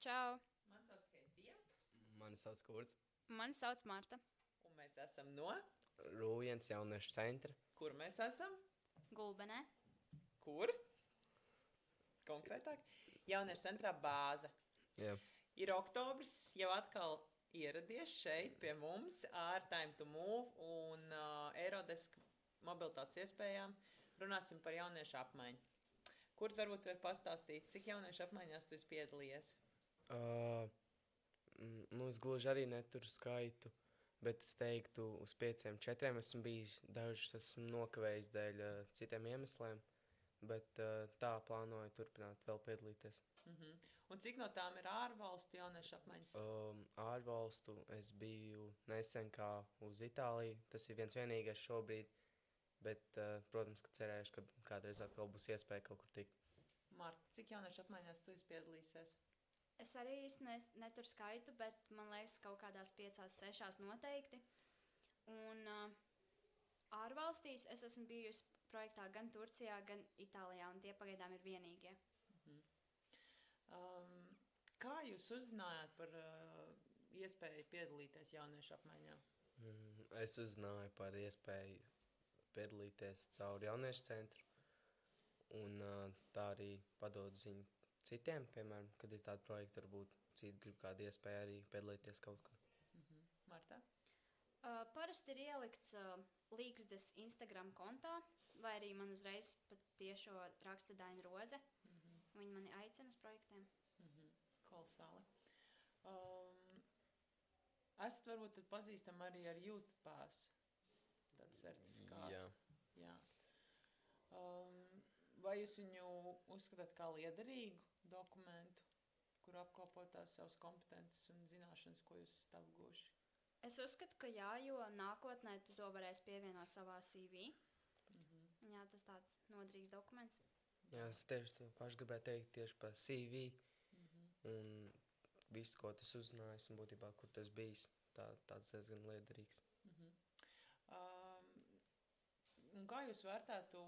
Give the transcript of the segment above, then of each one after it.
Čau! Mani sauc Keitija, Mani sauc Kurts. Mani sauc Marta. un mēs esam no... Rūjens jauniešu centra. Kur mēs esam? Gulbenē. Kur? Konkrētāk? Jauniešu centrā bāze. Jā. Ir oktobris, jau atkal ieradies šeit pie mums ar Time to Move un Eirodesk mobilitātes iespējām. Runāsim par jauniešu apmaiņu. Kur varbūt var pastāstīt, cik jauniešu apmaiņās tu esi piedalījies? Es gluži arī neturu skaitu, bet es teiktu, uz 5, 4 esmu bijis. Dažus esmu nokavējis dēļ citiem iemesliem, bet tā plānoju turpināt vēl piedalīties. Un cik no tām ir ārvalstu jauniešu apmaiņas? Ārvalstu es biju nesen kā uz Itāliju. Tas ir viens vienīgais šobrīd, bet, protams, ka cerējuši, ka kādreiz atkal būs iespēja kaut kur tikt. Marta, cik jauniešu apmaiņās tu esi piedalīsies? Es arī īsti neturu skaitu, bet man liekas, kaut kādās 5, 6 noteikti. Un ārvalstīs es esmu bijusi projektā gan Turcijā, gan Itālijā, un tie pagaidām ir vienīgie. Kā jūs uzzinājāt par iespēju piedalīties jauniešu apmaiņā? Es uzzināju par iespēju piedalīties caur jauniešu centru, un tā arī padod ziņu citiem, piemēram, kad ir tādi projekti, varbūt citi grib kādu iespēju arī piedalīties kaut kur. Marta? Parasti ir ielikts līgstas Instagram kontā, vai arī man uzreiz pat tiešo raksta Daina Roze. Viņi mani aicina uz projektiem. Kolosāli. Esat varbūt tad pazīstami arī ar Youth Pass, tādu certifikātu. Jā. Jā. Vai jūs viņu uzskatāt kā liederīgu dokumentu, kur apkopot tās savas kompetences un zināšanas, ko jūs esat apguvuši? Es uzskatu, ka jā, jo nākotnē tu to varēsi pievienot savā CV. Jā, tas tāds noderīgs dokuments. Jā, es tieši to pašu gribēju teikt tieši par CV un visu, ko tas uzzinājis un būtībā, kur tas bijis, tāds diezgan liederīgs. Un kā jūs vērtētu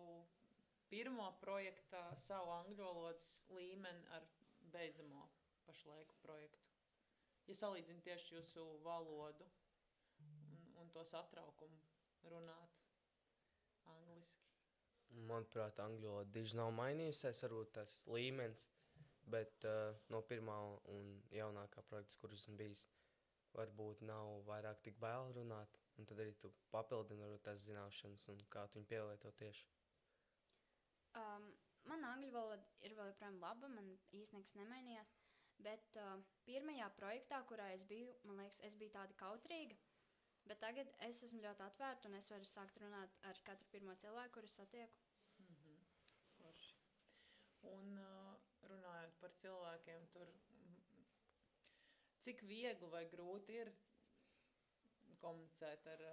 pirmo projekta savu angļu valodas līmeni ar beidzamo pašlaiku projektu? Ja salīdzina tieši jūsu valodu un to satraukumu runāt angliski. Manuprāt, angļu valoda diži nav mainījusies, varbūt tas līmenis, bet no pirmā un jaunākā projekta, kur esmu bijis, varbūt nav vairāk tik bail runāt, un tad arī tu papildini tās zināšanas un kā tu viņu pielieto tieši. Man angļu valoda ir vēl joprojām laba, man īsti nekas nemainījās, bet pirmajā projektā, kurā es biju, man liekas, es biju tāda kautrīga, bet tagad es esmu ļoti atvērta un es varu sākt runāt ar katru pirmo cilvēku, kuru satieku. Forši. Un runājot par cilvēkiem, tur cik viegli vai grūti ir komunicēt ar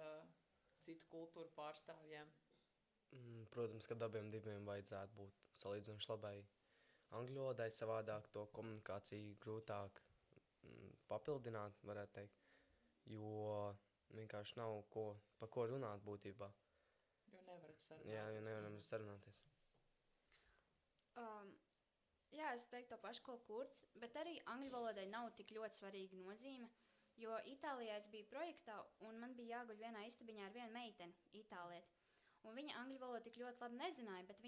citu kultūru pārstāvjiem? Protams, ka abiem diviem vajadzētu būt salīdzinoši labai angļu valodai, savādāk to komunikāciju grūtāk papildināt, varētu teikt, jo vienkārši nav pa ko runāt būtībā. Jo nevarat sarunāties. Jā, jo nevaram sarunāties. Jā, es teiktu to pašu, ko Kurts, bet arī angļu valodai nav tik ļoti svarīga nozīme, jo Itālijā es biju projektā un man bija jāguļ vienā istabiņā ar vienu meiteni, itālieti. Un viņa angļu valodu tik ļoti labi nezināja, bet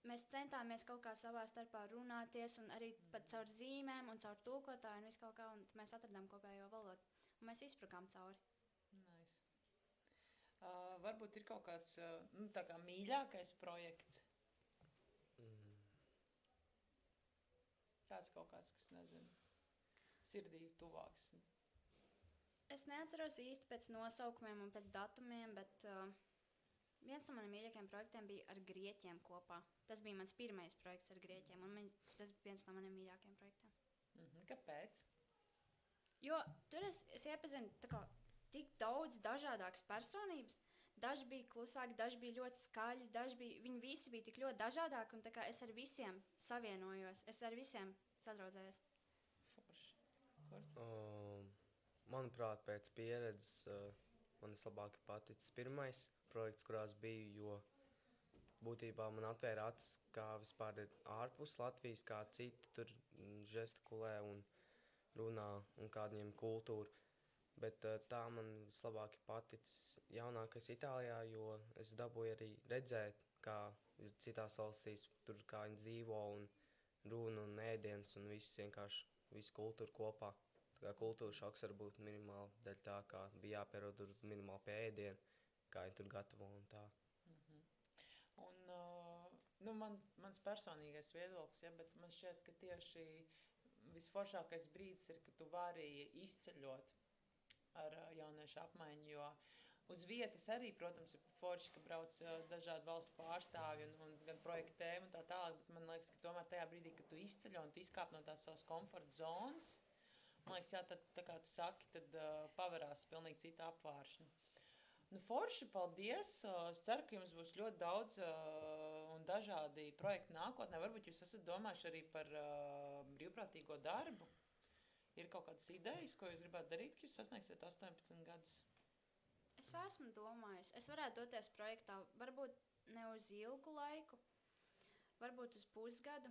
mēs centāmies kaut kā savā starpā runāties un arī pat caur zīmēm un caur tulkotāju un visu kaut kā, un mēs atradām kopējo valodu. Un mēs izprakām cauri. Nice. Varbūt ir kaut kāds tā kā mīļākais projekts? Tāds kaut kāds, kas, nezinu, sirdī tuvāks. Es neatceros īsti pēc nosaukumiem un pēc datumiem, bet viens no maniem mīļākajiem projektiem bija ar grieķiem kopā. Tas bija mans pirmais projekts ar grieķiem, un tas bija viens no maniem mīļākajiem projektiem. Kāpēc? Jo tur es iepazinu tik daudz dažādākas personības. Daži bija klusāki, daži bija ļoti skaļi, viņi visi bija tik ļoti dažādāki, un tā kā es ar visiem savienojos, es ar visiem sadraudzējos. Forši. Manuprāt, pēc pieredzes man vislabāk paticis pirmais projekts, kurās biju, jo būtībā man atvēra acis, kā vispār ir ārpus Latvijas, kā citi tur žestikulē un runā un kāda viņiem kultūra. Bet tā man vislabāk ir paticis jaunākais Itālijā, jo es dabūju arī redzēt, kā ir citās valstīs, tur kā viņi dzīvo un runa un ēdiens un viss vienkārši, visu kultūru kopā. Tā kā kultūra šoks var būt minimāli dēļ tā, kā bija jāpierod minimāli pie ēdiena, kā viņi tur gatavo un tā. Un, nu, mans personīgais viedoklis, ja, bet man šķiet, ka tieši visforšākais brīdis ir, ka tu vari izceļot ar jauniešu apmaiņu, jo uz vietas arī, protams, ir forši, ka brauc dažādu valstu pārstāvji un gan projekta tēma un tā tālāk, bet man liekas, ka tomēr tajā brīdī, kad tu izceļo un tu izkāp no tās savas komforta zonas, man liekas, jā, tad, tā kā tu saki, tad paverās pilnīgi cita apvāršana. Nu, forši, paldies! Es ceru, ka jums būs ļoti daudz un dažādi projekti nākotnē. Varbūt jūs esat domājuši arī par brīvprātīgo darbu. Ir kaut kādas idejas, ko jūs gribētu darīt, ka jūs sasniegsiet 18 gadus? Es esmu domājusi, es varētu doties projektā varbūt ne uz ilgu laiku, varbūt uz pusgadu,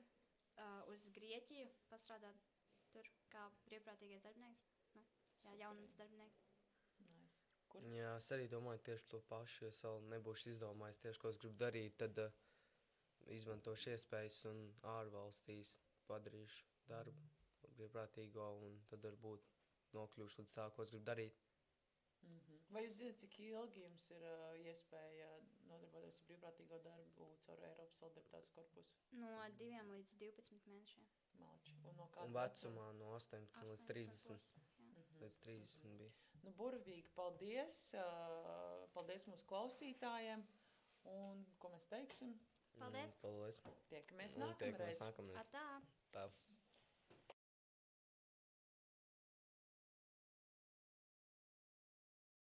uz Grieķiju, pastrādāt tur kā brīvprātīgais darbinieks, jaunas darbinieks. Nice. Kur? Jā, es arī domāju tieši to pašu, ja es vēl nebūšu izdomājis tieši, ko es gribu darīt, tad izmantošu iespējas un ārvalstīs padarīšu darbu brīvprātīgo un tad varbūt nokļūšu līdz tā, ko es gribu darīt. Vai jūs zināt, cik ilgi jums ir iespēja nodarboties ar brīvprātīgo darbu caur Eiropas solidaritātes korpusu? No 2 līdz 12 mēnešiem. Malči. Un no kāda Un vecumā no 18 līdz 30. Plus, Līdz 30 bija. Nu, burvīgi, paldies! Paldies mūsu klausītājiem! Un ko mēs teiksim? Paldies! Paldies! Tiekamies Un tiekamies nākamreiz! nākamreiz. Atā! Tā.